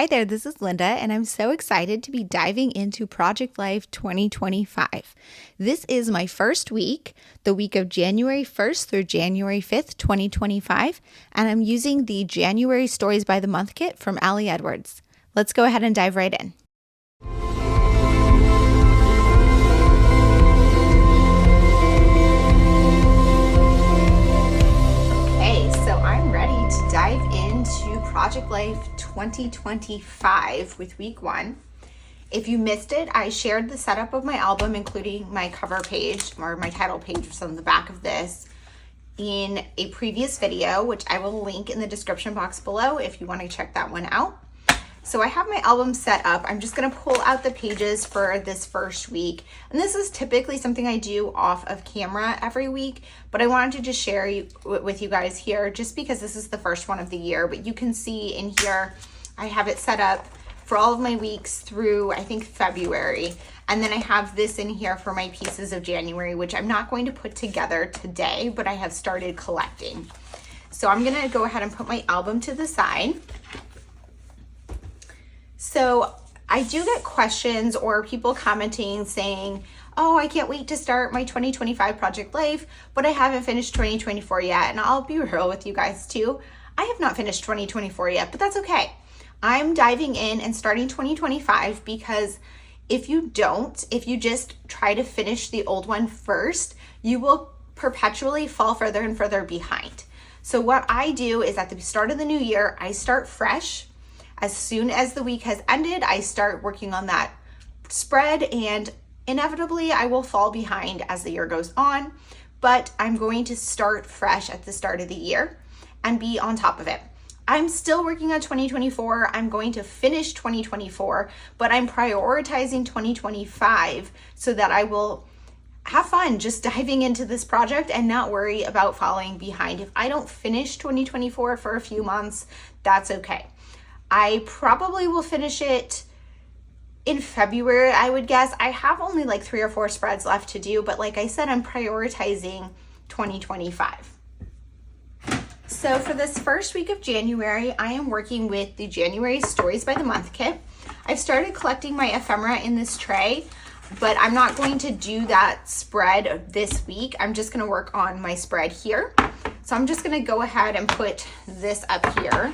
Hi there, this is Linda, and I'm so excited to be diving into Project Life 2025. This is my first week, the week of January 1st through January 5th, 2025, and I'm using the January Stories by the Month kit from Ali Edwards. Let's go ahead and dive right in. Dive into Project Life 2025 with week 1. If you missed it, I shared the setup of my album, including my cover page or my title page, which is on the back of this, in a previous video, which I will link in the description box below if you want to check that one out. So I have my album set up. I'm just going to pull out the pages for this first week. And this is typically something I do off of camera every week, but I wanted to just share with you guys here just because this is the first one of the year. But you can see in here, I have it set up for all of my weeks through, I think, February. And then I have this in here for my pieces of January, which I'm not going to put together today, but I have started collecting. So I'm going to go ahead and put my album to the side. So I do get questions or people commenting saying, oh, I can't wait to start my 2025 Project Life, but I haven't finished 2024 yet. And I'll be real with you guys too. I have not finished 2024 yet, but that's okay. I'm diving in and starting 2025 because if you just try to finish the old one first, you will perpetually fall further and further behind. So what I do is at the start of the new year, I start fresh. As soon as the week has ended, I start working on that spread, and inevitably I will fall behind as the year goes on, but I'm going to start fresh at the start of the year and be on top of it. I'm still working on 2024. I'm going to finish 2024, but I'm prioritizing 2025 so that I will have fun just diving into this project and not worry about falling behind. If I don't finish 2024 for a few months, that's okay. I probably will finish it in February, I would guess. I have only like 3 or 4 spreads left to do, but like I said, I'm prioritizing 2025. So for this first week of January, I am working with the January Stories by the Month kit. I've started collecting my ephemera in this tray, but I'm not going to do that spread this week. I'm just going to work on my spread here. So I'm just going to go ahead and put this up here.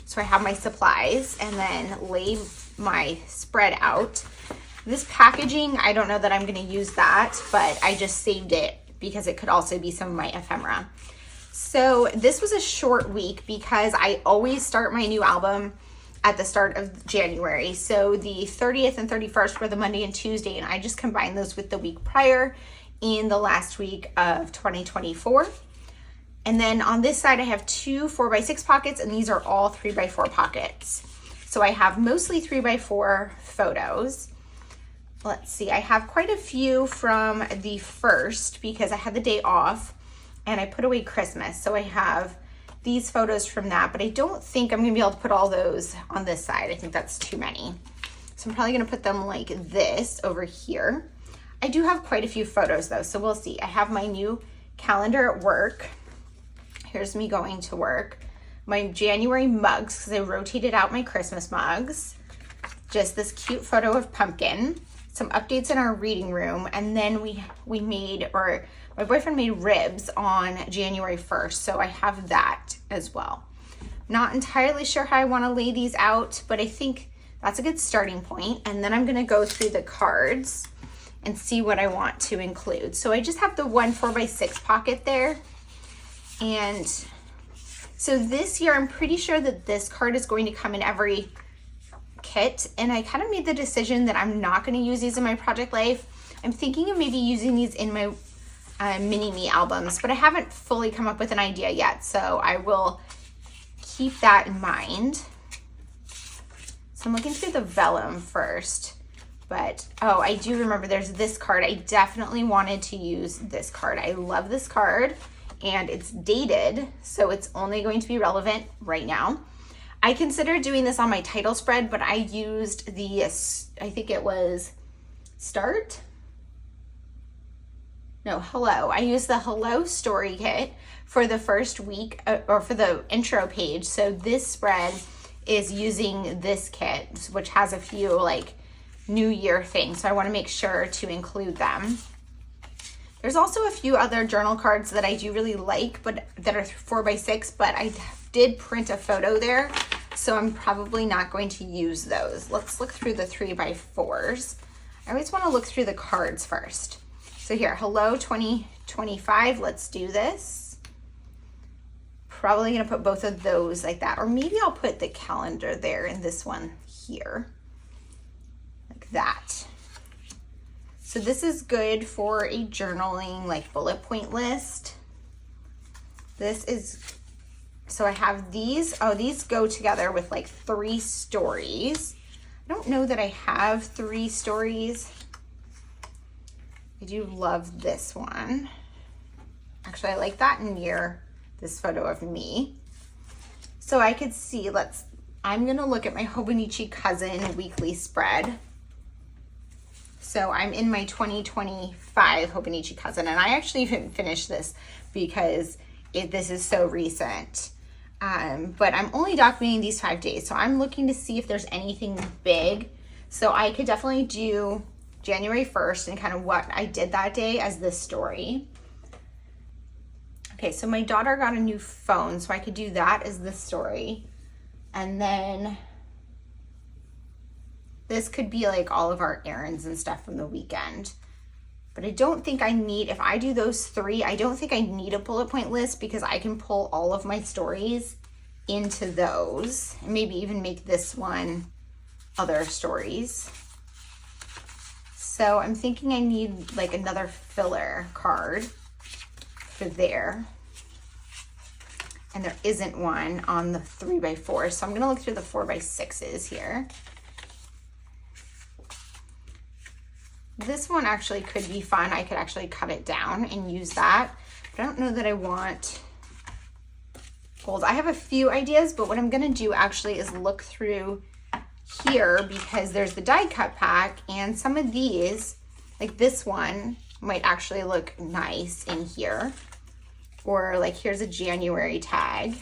So I have my supplies and then lay my spread out. This packaging, I don't know that I'm going to use that, but I just saved it because it could also be some of my ephemera. So this was a short week because I always start my new album at the start of January. So the 30th and 31st were the Monday and Tuesday, and I just combined those with the week prior in the last week of 2024. And then on this side, I have 2 4x6 pockets, and these are all 3x4 pockets. So I have mostly 3x4 photos. Let's see, I have quite a few from the first because I had the day off and I put away Christmas. So I have these photos from that, but I don't think I'm gonna be able to put all those on this side. I think that's too many. So I'm probably gonna put them like this over here. I do have quite a few photos though, so we'll see. I have my new calendar at work. Here's me going to work. My January mugs, because I rotated out my Christmas mugs. Just this cute photo of Pumpkin. Some updates in our reading room. And then my boyfriend made ribs on January 1st. So I have that as well. Not entirely sure how I want to lay these out, but I think that's a good starting point. And then I'm going to go through the cards and see what I want to include. So I just have the one 4x6 pocket there. And so this year, I'm pretty sure that this card is going to come in every kit. And I kind of made the decision that I'm not going to use these in my Project Life. I'm thinking of maybe using these in my mini-me albums, but I haven't fully come up with an idea yet. So I will keep that in mind. So I'm looking through the vellum first. But, oh, I do remember there's this card. I definitely wanted to use this card. I love this card. And it's dated, so it's only going to be relevant right now. I considered doing this on my title spread, but I used the, I think it was Hello. I used the Hello story kit for the first week, or for the intro page. So this spread is using this kit, which has a few like New Year things. So I want to make sure to include them. There's also a few other journal cards that I do really like, but that are 4x6, but I did print a photo there, so I'm probably not going to use those. Let's look through the 3x4s. I always want to look through the cards first. So here, hello 2025, let's do this. Probably gonna put both of those like that, or maybe I'll put the calendar there and this one here, like that. So this is good for a journaling like bullet point list. This is, so I have these, oh, these go together with like 3 stories. I don't know that I have 3 stories. I do love this one. Actually, I like that near this photo of me. So I could see, I'm gonna look at my Hobonichi Cousin weekly spread. So I'm in my 2025 Hobonichi Cousin, and I actually didn't finish this because this is so recent. But I'm only documenting these 5 days, so I'm looking to see if there's anything big. So I could definitely do January 1st and kind of what I did that day as this story. Okay, so my daughter got a new phone, so I could do that as this story. And then this could be like all of our errands and stuff from the weekend. But I don't think I need, if I do those 3, I don't think I need a bullet point list because I can pull all of my stories into those. And maybe even make this one other stories. So I'm thinking I need like another filler card for there. And there isn't one on the 3x4. So I'm gonna look through the 4x6s here. This one actually could be fun. I could actually cut it down and use that. But I don't know that I want gold. I have a few ideas, but what I'm gonna do actually is look through here because there's the die cut pack, and some of these, like this one, might actually look nice in here. Or like here's a January tag.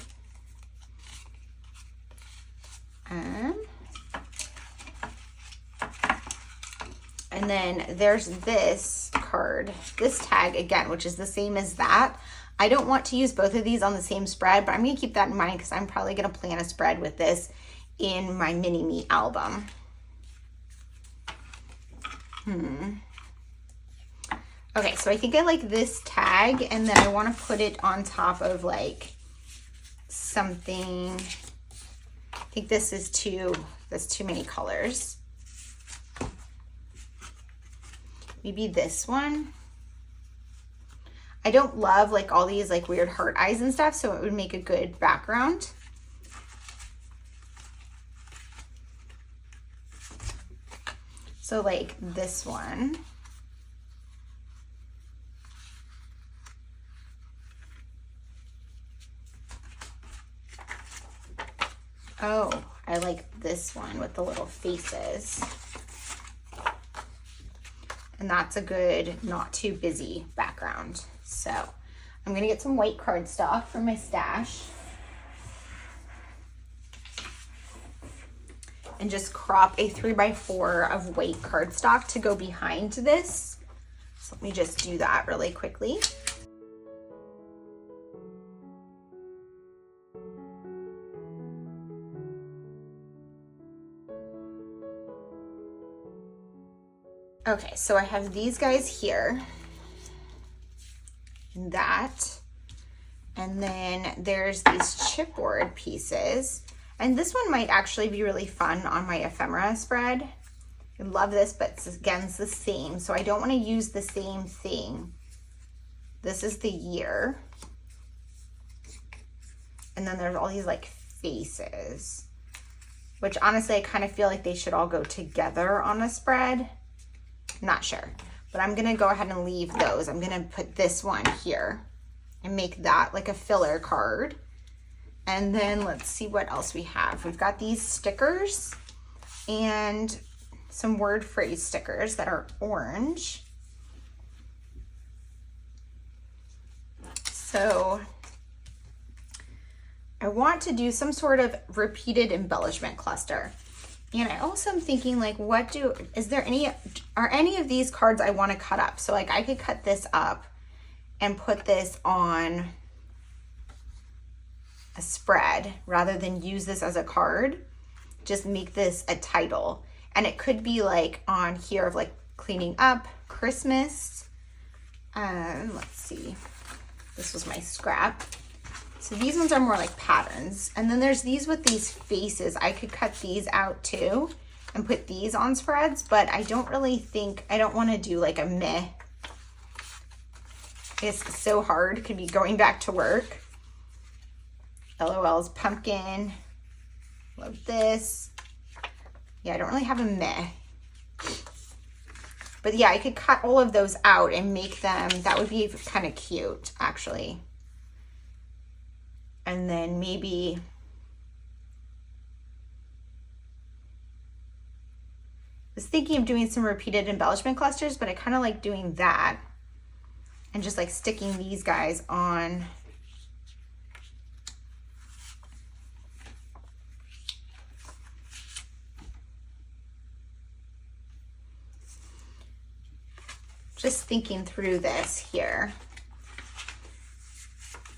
And then there's this card, this tag again, which is the same as that. I don't want to use both of these on the same spread, but I'm gonna keep that in mind because I'm probably gonna plan a spread with this in my mini me album. Okay, so I think I like this tag, and then I want to put it on top of like something. I think this is there's too many colors. Maybe this one. I don't love like all these like weird heart eyes and stuff, so it would make a good background. So like this one. Oh, I like this one with the little faces. And that's a good, not too busy background. So I'm gonna get some white cardstock from my stash and just crop a 3x4 of white cardstock to go behind this. So let me just do that really quickly. Okay, so I have these guys here, and that, and then there's these chipboard pieces, and this one might actually be really fun on my ephemera spread. I love this, but again, it's the same, so I don't want to use the same thing. This is the year, and then there's all these like faces, which honestly I kind of feel like they should all go together on a spread. Not sure, but I'm gonna go ahead and leave those. I'm gonna put this one here and make that like a filler card. And then let's see what else we have. We've got these stickers and some word phrase stickers that are orange. So I want to do some sort of repeated embellishment cluster. And I also am thinking like, are any of these cards I want to cut up? So like I could cut this up and put this on a spread rather than use this as a card. Just make this a title. And it could be like on here of like cleaning up, Christmas. Let's see. This was my scrap. So these ones are more like patterns. And then there's these with these faces. I could cut these out too and put these on spreads, but I don't want to do like a meh. It's so hard. Could be going back to work. LOL's pumpkin. Love this. Yeah, I don't really have a meh. But yeah, I could cut all of those out and make them, that would be kind of cute actually. And then maybe I was thinking of doing some repeated embellishment clusters, but I kind of like doing that and just like sticking these guys on. Just thinking through this here.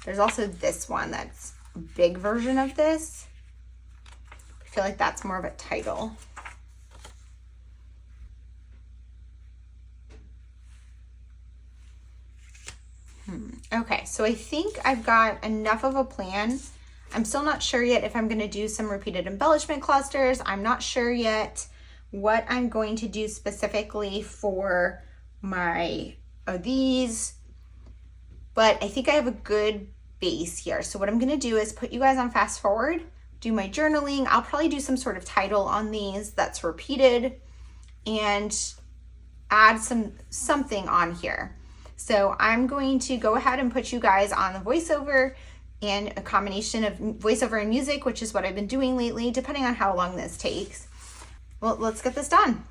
There's also this one that's a big version of this. I feel like that's more of a title. Okay, so I think I've got enough of a plan. I'm still not sure yet if I'm going to do some repeated embellishment clusters. I'm not sure yet what I'm going to do specifically for these, but I think I have a good base here. So what I'm going to do is put you guys on fast forward, do my journaling. I'll probably do some sort of title on these that's repeated and add something on here. So I'm going to go ahead and put you guys on the voiceover and a combination of voiceover and music, which is what I've been doing lately, depending on how long this takes. Well, let's get this done.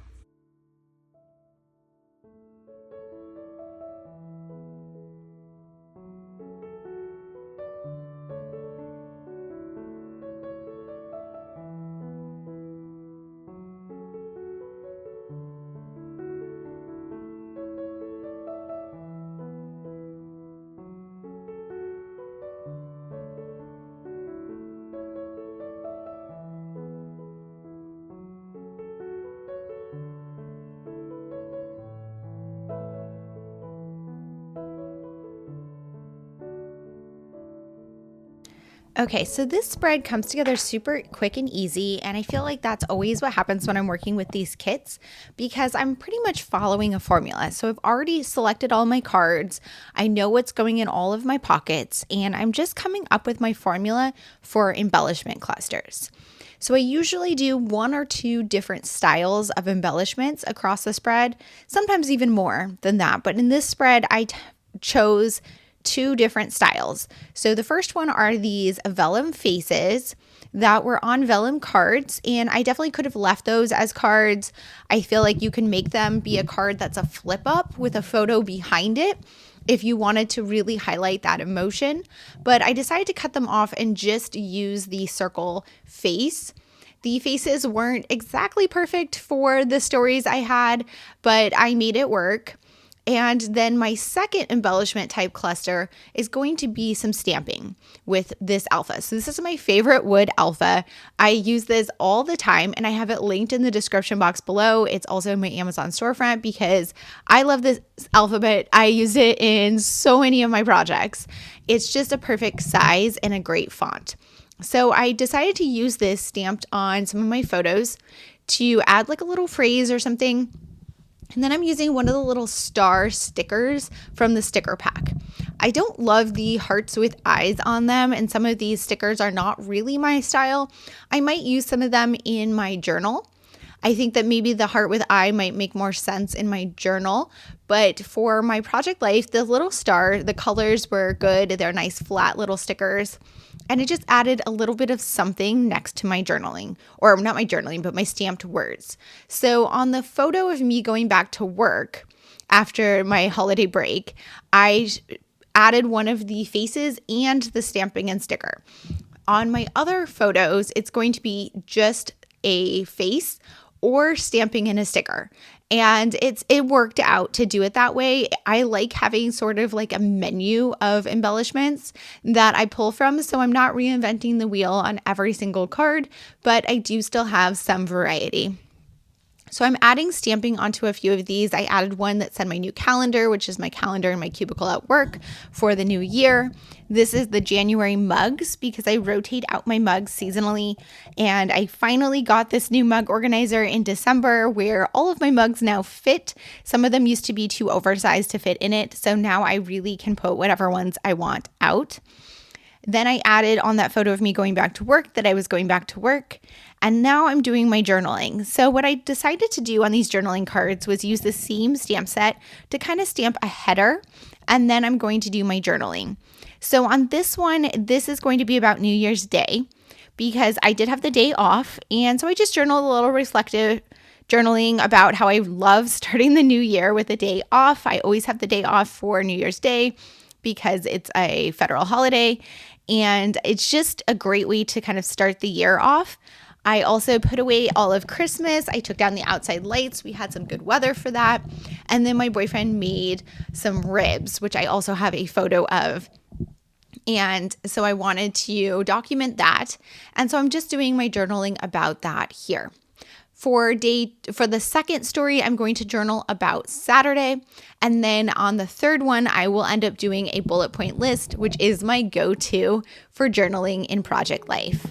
Okay, so this spread comes together super quick and easy, and I feel like that's always what happens when I'm working with these kits because I'm pretty much following a formula. So I've already selected all my cards, I know what's going in all of my pockets, and I'm just coming up with my formula for embellishment clusters. So I usually do 1 or 2 different styles of embellishments across the spread, sometimes even more than that, but in this spread I chose 2 different styles. So the first one are these vellum faces that were on vellum cards, and I definitely could have left those as cards. I feel like you can make them be a card that's a flip up with a photo behind it if you wanted to really highlight that emotion, but I decided to cut them off and just use the circle face. The faces weren't exactly perfect for the stories I had, but I made it work. And then my second embellishment type cluster is going to be some stamping with this alpha. So this is my favorite wood alpha. I use this all the time and I have it linked in the description box below. It's also in my Amazon storefront because I love this alphabet. I use it in so many of my projects. It's just a perfect size and a great font. So I decided to use this stamped on some of my photos to add like a little phrase or something. And then I'm using one of the little star stickers from the sticker pack. I don't love the hearts with eyes on them, and some of these stickers are not really my style. I might use some of them in my journal. I think that maybe the heart with eye might make more sense in my journal, but for my project life, the little star, the colors were good. They're nice flat little stickers. And it just added a little bit of something next to my journaling, or not my journaling, but my stamped words. So on the photo of me going back to work after my holiday break, I added one of the faces and the stamping and sticker. On my other photos, it's going to be just a face or stamping in a sticker. And it worked out to do it that way. I like having sort of like a menu of embellishments that I pull from. So I'm not reinventing the wheel on every single card, but I do still have some variety. So I'm adding stamping onto a few of these. I added one that said my new calendar, which is my calendar in my cubicle at work for the new year. This is the January mugs because I rotate out my mugs seasonally. And I finally got this new mug organizer in December where all of my mugs now fit. Some of them used to be too oversized to fit in it. So now I really can put whatever ones I want out. Then I added on that photo of me going back to work that I was going back to work. And now I'm doing my journaling. So what I decided to do on these journaling cards was use the seam stamp set to kind of stamp a header. And then I'm going to do my journaling. So on this one, this is going to be about New Year's Day because I did have the day off. And so I just journaled a little reflective journaling about how I love starting the new year with a day off. I always have the day off for New Year's Day because it's a federal holiday. And it's just a great way to kind of start the year off. I also put away all of Christmas. I took down the outside lights. We had some good weather for that. And then my boyfriend made some ribs, which I also have a photo of. And so I wanted to document that. And so I'm just doing my journaling about that here. For the second story, I'm going to journal about Saturday. And then on the third one, I will end up doing a bullet point list, which is my go-to for journaling in Project Life.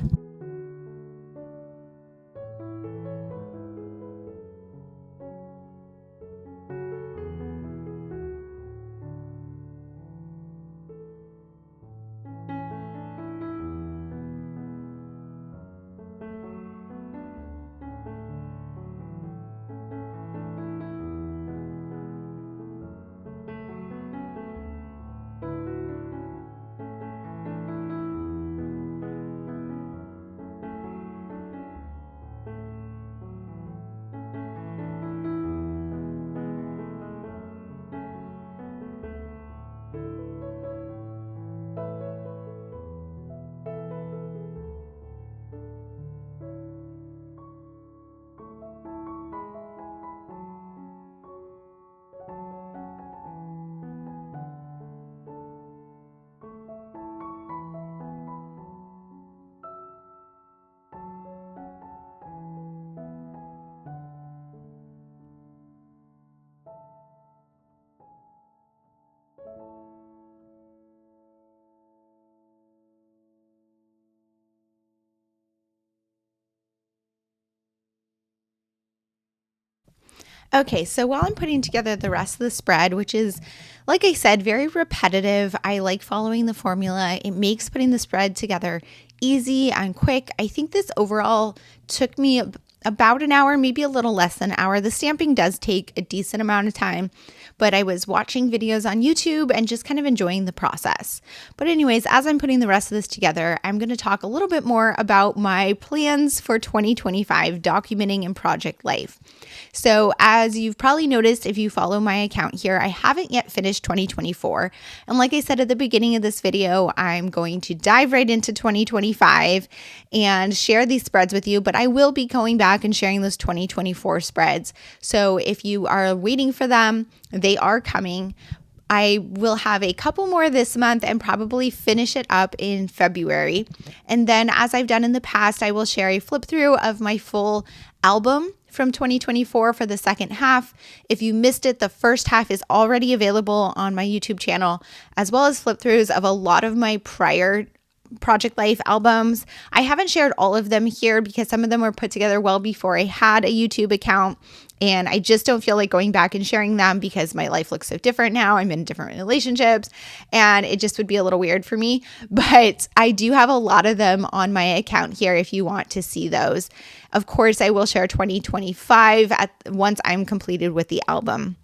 Okay, so while I'm putting together the rest of the spread, which is, like I said, very repetitive, I like following the formula. It makes putting the spread together easy and quick. I think this overall took me about an hour, maybe a little less than an hour. The stamping does take a decent amount of time, but I was watching videos on YouTube and just kind of enjoying the process. But anyways, as I'm putting the rest of this together, I'm going to talk a little bit more about my plans for 2025 documenting in Project Life. So as you've probably noticed, if you follow my account here, I haven't yet finished 2024. And like I said at the beginning of this video, I'm going to dive right into 2025 and share these spreads with you, but I will be going back and sharing those 2024 spreads. So if you are waiting for them, they are coming. I will have a couple more this month and probably finish it up in February. And then as I've done in the past, I will share a flip through of my full album from 2024 for the second half. If you missed it, the first half is already available on my YouTube channel, as well as flip throughs of a lot of my prior Project Life albums. I haven't shared all of them here because some of them were put together well before I had a YouTube account. And I just don't feel like going back and sharing them because my life looks so different now. I'm in different relationships and it just would be a little weird for me. But I do have a lot of them on my account here if you want to see those. Of course, I will share 2025 once I'm completed with the album.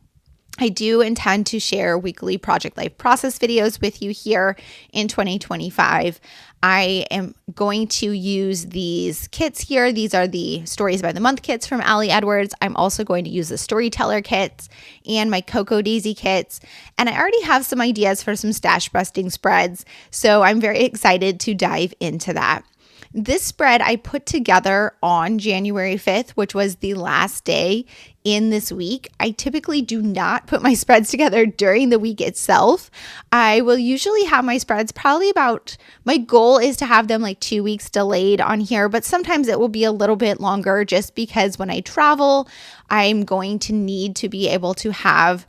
I do intend to share weekly Project Life process videos with you here in 2025. I am going to use these kits here. These are the Stories by the Month kits from Ali Edwards. I'm also going to use the Storyteller kits and my Cocoa Daisy kits. And I already have some ideas for some stash busting spreads, so I'm very excited to dive into that. This spread I put together on January 5th, which was the last day in this week. I typically do not put my spreads together during the week itself. I will usually have my spreads probably my goal is to have them like 2 weeks delayed on here, but sometimes it will be a little bit longer just because when I travel, I'm going to need to be able to have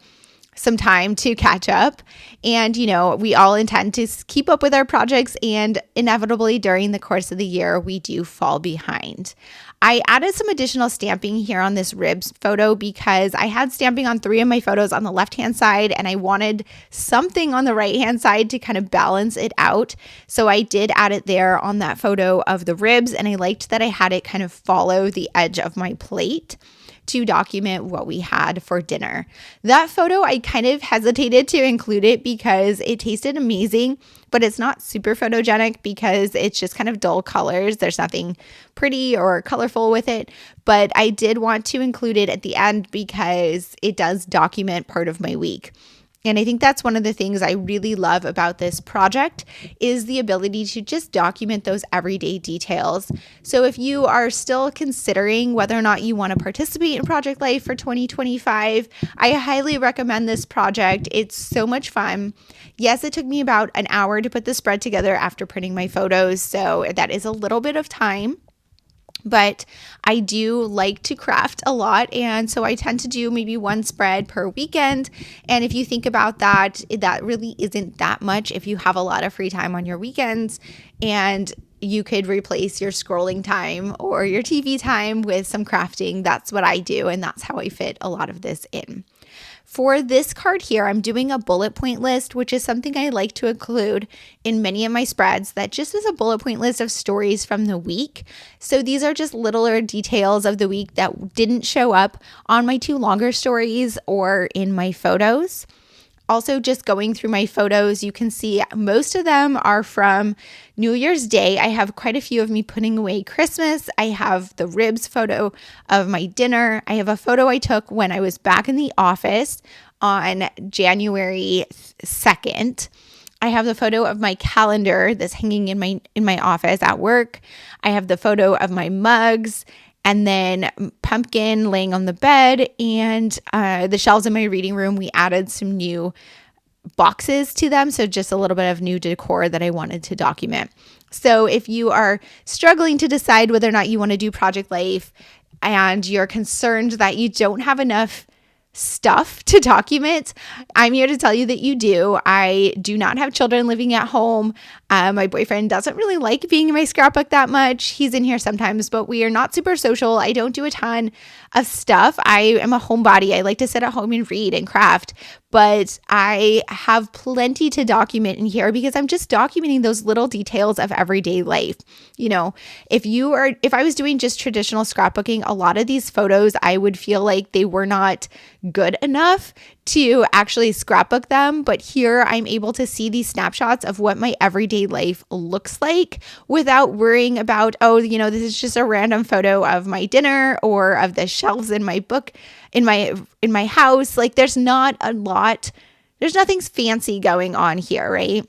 some time to catch up. And, we all intend to keep up with our projects, and inevitably during the course of the year, we do fall behind. I added some additional stamping here on this ribs photo because I had stamping on 3 of my photos on the left-hand side, and I wanted something on the right-hand side to kind of balance it out. So I did add it there on that photo of the ribs, and I liked that I had it kind of follow the edge of my plate to document what we had for dinner. That photo, I kind of hesitated to include it because it tasted amazing, but it's not super photogenic because it's just kind of dull colors. There's nothing pretty or colorful with it, but I did want to include it at the end because it does document part of my week. And I think that's one of the things I really love about this project is the ability to just document those everyday details. So if you are still considering whether or not you want to participate in Project Life for 2025, I highly recommend this project. It's so much fun. Yes, it took me about an hour to put the spread together after printing my photos, so that is a little bit of time. But I do like to craft a lot, and so I tend to do maybe one spread per weekend. And if you think about that, that really isn't that much if you have a lot of free time on your weekends, and you could replace your scrolling time or your TV time with some crafting. That's what I do, and that's how I fit a lot of this in. For this card here, I'm doing a bullet point list, which is something I like to include in many of my spreads that just is a bullet point list of stories from the week. So these are just littler details of the week that didn't show up on my 2 longer stories or in my photos. Also, just going through my photos, you can see most of them are from New Year's Day. I have quite a few of me putting away Christmas. I have the ribs photo of my dinner. I have a photo I took when I was back in the office on January 2nd. I have the photo of my calendar that's hanging in my office at work. I have the photo of my mugs, and then pumpkin laying on the bed, and the shelves in my reading room, we added some new boxes to them. So just a little bit of new decor that I wanted to document. So if you are struggling to decide whether or not you want to do Project Life and you're concerned that you don't have enough stuff to document, I'm here to tell you that you do. I do not have children living at home. My boyfriend doesn't really like being in my scrapbook that much. He's in here sometimes, but we are not super social. I don't do a ton of stuff. I am a homebody. I like to sit at home and read and craft, but I have plenty to document in here because I'm just documenting those little details of everyday life. If I was doing just traditional scrapbooking, a lot of these photos, I would feel like they were not good enough to actually scrapbook them. But here I'm able to see these snapshots of what my everyday life looks like without worrying about, this is just a random photo of my dinner or of the shelves in my book in my house. Like there's nothing fancy going on here, right?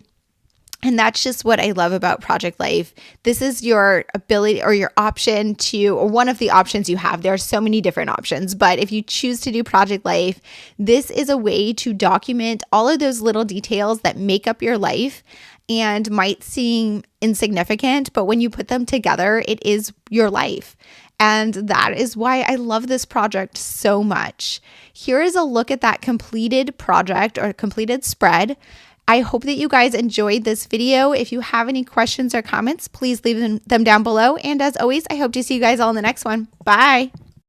And that's just what I love about Project Life. This is your ability or your option or one of the options you have. There are so many different options, but if you choose to do Project Life, this is a way to document all of those little details that make up your life and might seem insignificant, but when you put them together, it is your life. And that is why I love this project so much. Here is a look at that completed project or completed spread. I hope that you guys enjoyed this video. If you have any questions or comments, please leave them down below. And as always, I hope to see you guys all in the next one. Bye.